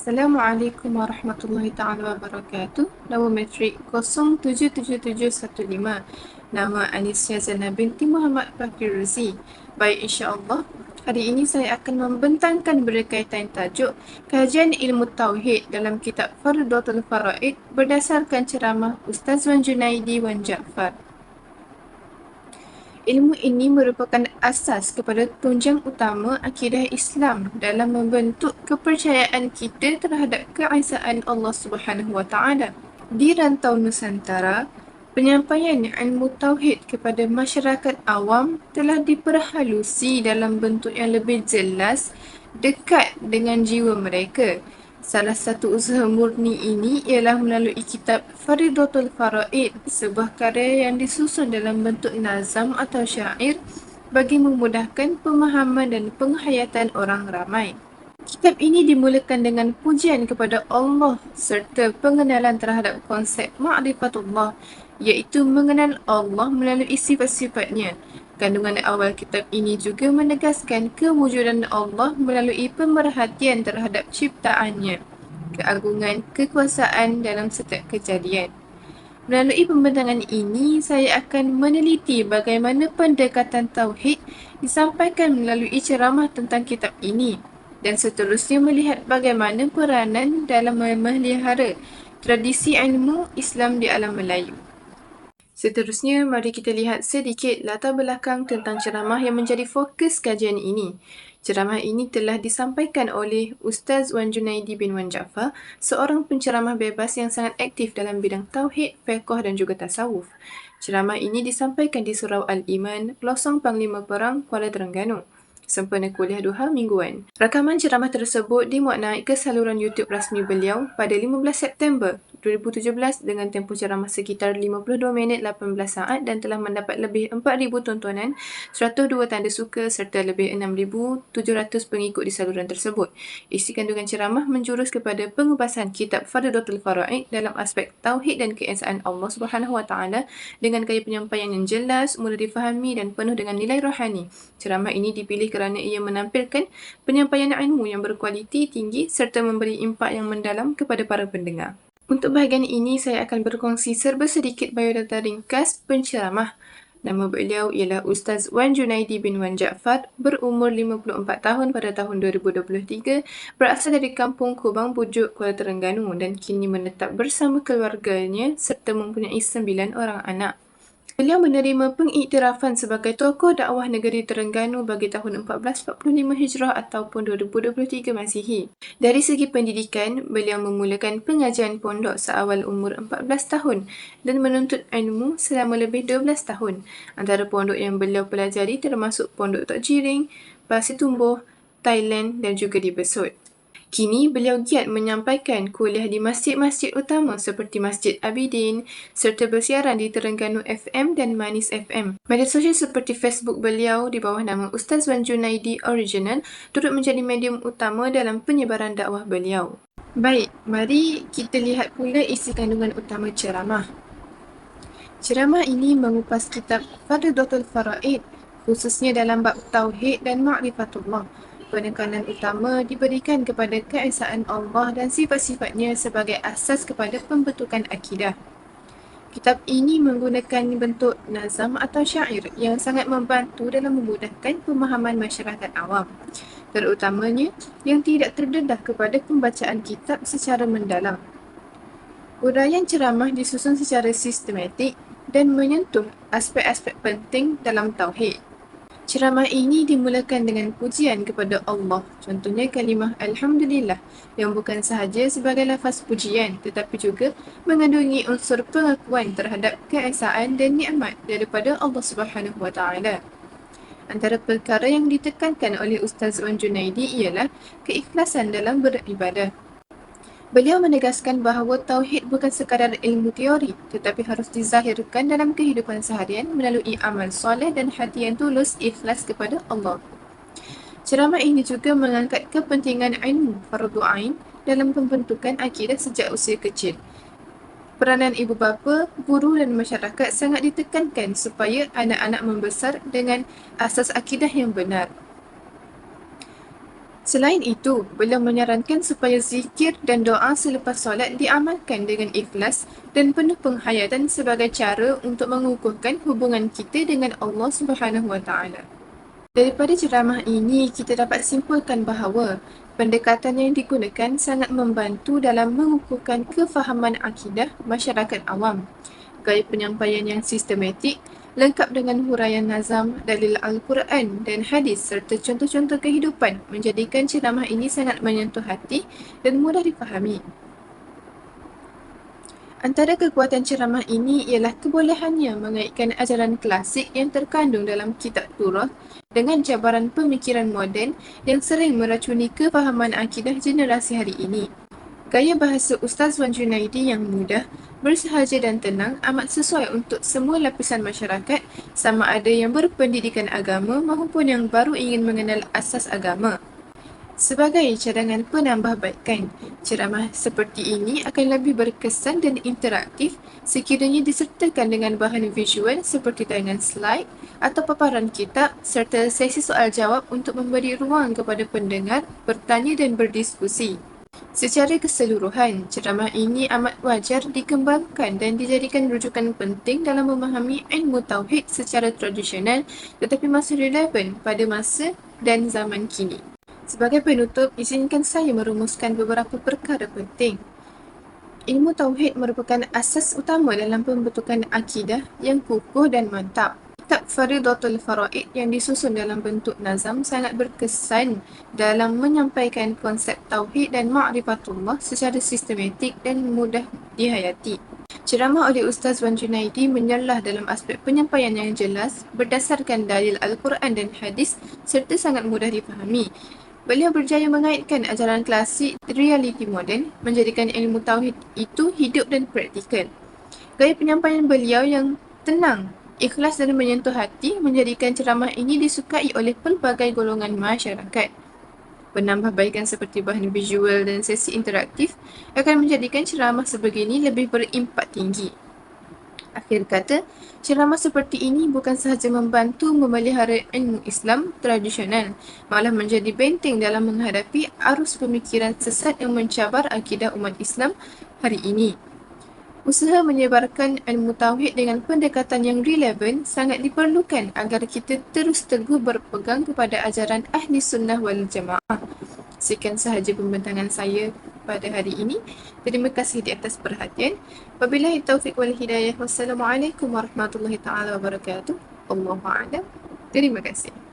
Assalamualaikum warahmatullahi taala wabarakatuh. Nama matrik 07775. Nama Anisya Zana binti Muhammad Fakir Razi. Baik, insya-Allah hari ini saya akan membentangkan berkaitan tajuk kajian ilmu tauhid dalam kitab Fardhatul Faraid berdasarkan ceramah Ustaz Wan Junaidi Wan Jaafar. Ilmu ini merupakan asas kepada tunjang utama akidah Islam dalam membentuk kepercayaan kita terhadap keesaan Allah Subhanahu Wa Taala. Di rantau Nusantara, penyampaian ilmu tauhid kepada masyarakat awam telah diperhalusi dalam bentuk yang lebih jelas, dekat dengan jiwa mereka. Salah satu usaha murni ini ialah melalui kitab Fardhatul Faraid, sebuah karya yang disusun dalam bentuk nazam atau syair bagi memudahkan pemahaman dan penghayatan orang ramai. Kitab ini dimulakan dengan pujian kepada Allah serta pengenalan terhadap konsep ma'rifatullah, iaitu mengenal Allah melalui sifat-sifatnya. Kandungan awal kitab ini juga menegaskan kewujudan Allah melalui pemerhatian terhadap ciptaannya, keagungan, kekuasaan dalam setiap kejadian. Melalui pembentangan ini, saya akan meneliti bagaimana pendekatan tauhid disampaikan melalui ceramah tentang kitab ini dan seterusnya melihat bagaimana peranan dalam memelihara tradisi ilmu Islam di alam Melayu. Seterusnya, mari kita lihat sedikit latar belakang tentang ceramah yang menjadi fokus kajian ini. Ceramah ini telah disampaikan oleh Ustaz Wan Junaidi bin Wan Jaafar, seorang penceramah bebas yang sangat aktif dalam bidang tauhid, fiqh dan juga tasawuf. Ceramah ini disampaikan di Surau Al-Iman, Losong Panglima Perang, Kuala Terengganu, sempena kuliah duha mingguan. Rakaman ceramah tersebut dimuat naik ke saluran YouTube rasmi beliau pada 15 September 2017 dengan tempoh ceramah sekitar 52 minit 18 saat dan telah mendapat lebih 4,000 tontonan, 102 tanda suka serta lebih 6,700 pengikut di saluran tersebut. Isi kandungan ceramah menjurus kepada pengubasan kitab Fardhatul Faraid dalam aspek tauhid dan keesaan Allah Subhanahu Wa Taala dengan gaya penyampaian yang jelas, mudah difahami dan penuh dengan nilai rohani. Ceramah ini dipilih kerana ia menampilkan penyampaian ilmu yang berkualiti tinggi serta memberi impak yang mendalam kepada para pendengar. Untuk bahagian ini, saya akan berkongsi serba sedikit biodata ringkas penceramah. Nama beliau ialah Ustaz Wan Junaidi bin Wan Jaafar, berumur 54 tahun pada tahun 2023, berasal dari kampung Kubang Bujuk, Kuala Terengganu dan kini menetap bersama keluarganya serta mempunyai 9 orang anak. Beliau menerima pengiktirafan sebagai tokoh dakwah negeri Terengganu bagi tahun 1445 Hijrah ataupun 2023 Masihi. Dari segi pendidikan, beliau memulakan pengajian pondok seawal umur 14 tahun dan menuntut ilmu selama lebih 12 tahun. Antara pondok yang beliau pelajari termasuk Pondok Tok Jiring, Pasir Tumbuh, Thailand dan juga di Besut. Kini beliau giat menyampaikan kuliah di masjid-masjid utama seperti Masjid Abidin serta bersiaran di Terengganu FM dan Manis FM. Media sosial seperti Facebook beliau di bawah nama Ustaz Wan Junaidi Original turut menjadi medium utama dalam penyebaran dakwah beliau. Baik, mari kita lihat pula isi kandungan utama ceramah. Ceramah ini mengupas kitab Fardhatul Faraid khususnya dalam bab tauhid dan ma'rifatullah. Penekanan utama diberikan kepada keesaan Allah dan sifat-sifatnya sebagai asas kepada pembentukan akidah. Kitab ini menggunakan bentuk nazam atau syair yang sangat membantu dalam memudahkan pemahaman masyarakat awam, terutamanya yang tidak terdedah kepada pembacaan kitab secara mendalam. Uraian ceramah disusun secara sistematik dan menyentuh aspek-aspek penting dalam tauhid. Ceramah ini dimulakan dengan pujian kepada Allah, contohnya kalimah Alhamdulillah yang bukan sahaja sebagai lafaz pujian tetapi juga mengandungi unsur pengakuan terhadap keesaan dan nikmat daripada Allah Subhanahu Wa Taala. Antara perkara yang ditekankan oleh Ustaz Wan Junaidi ialah keikhlasan dalam beribadah. Beliau menegaskan bahawa tauhid bukan sekadar ilmu teori tetapi harus dizahirkan dalam kehidupan seharian melalui amal soleh dan hati yang tulus ikhlas kepada Allah. Ceramah ini juga mengangkat kepentingan ilmu fardu ain dalam pembentukan akidah sejak usia kecil. Peranan ibu bapa, guru dan masyarakat sangat ditekankan supaya anak-anak membesar dengan asas akidah yang benar. Selain itu, beliau menyarankan supaya zikir dan doa selepas solat diamalkan dengan ikhlas dan penuh penghayatan sebagai cara untuk mengukuhkan hubungan kita dengan Allah Subhanahu Wa Taala. Daripada ceramah ini, kita dapat simpulkan bahawa pendekatan yang digunakan sangat membantu dalam mengukuhkan kefahaman akidah masyarakat awam. Gaya penyampaian yang sistematik, lengkap dengan huraian nazam, dalil Al-Quran dan hadis serta contoh-contoh kehidupan menjadikan ceramah ini sangat menyentuh hati dan mudah difahami. Antara kekuatan ceramah ini ialah kebolehannya mengaitkan ajaran klasik yang terkandung dalam kitab Turah dengan cabaran pemikiran moden yang sering meracuni kefahaman akidah generasi hari ini. Gaya bahasa Ustaz Wan Junaidi yang mudah, bersahaja dan tenang amat sesuai untuk semua lapisan masyarakat, sama ada yang berpendidikan agama maupun yang baru ingin mengenal asas agama. Sebagai cadangan penambahbaikan, ceramah seperti ini akan lebih berkesan dan interaktif sekiranya disertakan dengan bahan visual seperti tayangan slide atau paparan kitab serta sesi soal jawab untuk memberi ruang kepada pendengar bertanya dan berdiskusi. Secara keseluruhan, ceramah ini amat wajar dikembangkan dan dijadikan rujukan penting dalam memahami ilmu tauhid secara tradisional tetapi masih relevan pada masa dan zaman kini. Sebagai penutup, izinkan saya merumuskan beberapa perkara penting. Ilmu tauhid merupakan asas utama dalam pembentukan akidah yang kukuh dan mantap. Kitab Faridatul Faraid yang disusun dalam bentuk nazam sangat berkesan dalam menyampaikan konsep tauhid dan ma'rifatullah secara sistematik dan mudah dihayati. Ceramah oleh Ustaz Wan Junaidi menyalah dalam aspek penyampaian yang jelas berdasarkan dalil Al-Quran dan hadis serta sangat mudah difahami. Beliau berjaya mengaitkan ajaran klasik realiti moden, menjadikan ilmu tauhid itu hidup dan praktikal. Gaya penyampaian beliau yang tenang, ikhlas dan menyentuh hati menjadikan ceramah ini disukai oleh pelbagai golongan masyarakat. Penambahbaikan seperti bahan visual dan sesi interaktif akan menjadikan ceramah sebegini lebih berimpak tinggi. Akhir kata, ceramah seperti ini bukan sahaja membantu memelihara ilmu Islam tradisional, malah menjadi benteng dalam menghadapi arus pemikiran sesat yang mencabar akidah umat Islam hari ini. Usaha menyebarkan ilmu tauhid dengan pendekatan yang relevan sangat diperlukan agar kita terus teguh berpegang kepada ajaran Ahli Sunnah wal Jamaah. Sekian sahaja pembentangan saya pada hari ini. Terima kasih di atas perhatian. Wabillahi taufiq wal hidayah. Wassalamualaikum warahmatullahi taala wabarakatuh. Allahu a'lam. Terima kasih.